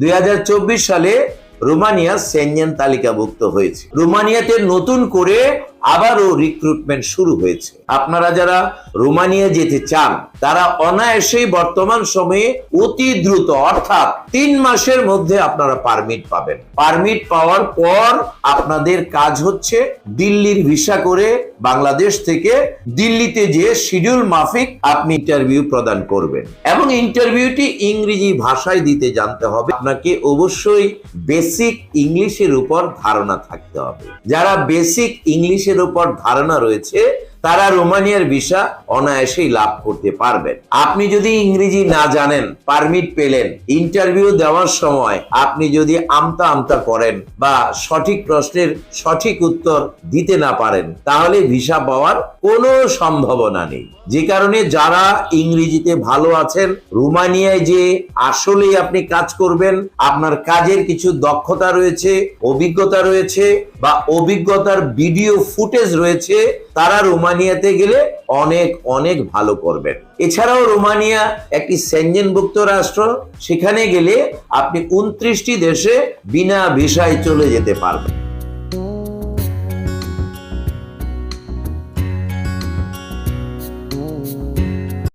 2024 সালে Romania Shenzhen তালিকাভুক্ত হয়েছে। রোমানিয়াতে নতুন করে আবারও রিক্রুটমেন্ট শুরু হয়েছে। আপনারা যারা রোমানিয়া যেতে চান তারা অনায়াসেই বর্তমান সময়ে অতি দ্রুত অর্থাৎ 3 মাসের মধ্যে আপনারা পারমিট পাবেন। পারমিট পাওয়ার পর আপনাদের কাজ হচ্ছে দিল্লির ভিসা করে বাংলাদেশ থেকে দিল্লিতে যে শিডিউল মাফিক আপনি ইন্টারভিউ প্রদান করবেন এবং ইন্টারভিউটি ইংরেজি ভাষায় দিতে জানতে হবে। আপনাকে অবশ্যই বেসিক ইংলিশের উপর ধারণা থাকতে হবে। যারা বেসিক ইংলিশের উপর ধারণা রয়েছে তারা রোমানিয়ার ভিসা অনায়াসেই লাভ করতে পারবেন। আপনি যদি ইংরেজি না জানেন, পারমিট পেলেন, ইন্টারভিউ দেওয়ার সময় আপনি যদি আমতা আমতা করেন বা সঠিক প্রশ্নের সঠিক উত্তর দিতে না পারেন তাহলে ভিসা পাওয়ার কোনো সম্ভাবনা নেই। যে কারণে যারা ইংরেজিতে ভালো আছেন, রোমানিয়ায় যে আসলেই আপনি কাজ করবেন, আপনার কাজের কিছু দক্ষতা রয়েছে, অভিজ্ঞতা রয়েছে বা অভিজ্ঞতার ভিডিও ফুটেজ রয়েছে, তারা রোমানিয়াতে গেলে অনেক অনেক ভালো করবেন। এছাড়াও রোমানিয়া একটি সেনজেনভুক্ত রাষ্ট্র, সেখানে গেলে আপনি 29টি দেশে বিনা ভিসায় চলে যেতে পারবেন।